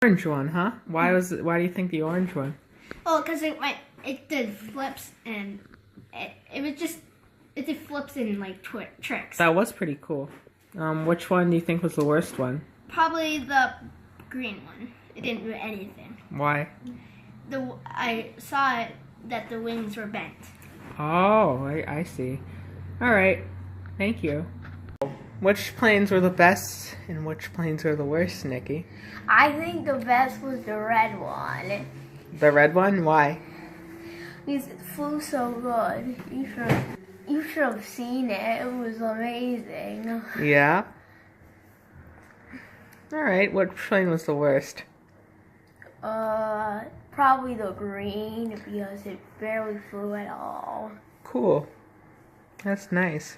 orange one, huh? Why do you think the orange one? Oh, because it did flips and it did flips and like tricks. That was pretty cool. Which one do you think was the worst one? Probably the green one. It didn't do anything. Why? I saw it that the wings were bent. Oh, I see. All right. Thank you. Which planes were the best and which planes were the worst, Nikki? I think the best was the red one. The red one? Why? Because it flew so good. You should have seen it. It was amazing. Yeah? All right. Which plane was the worst? Probably the green because it barely flew at all. Cool. That's nice.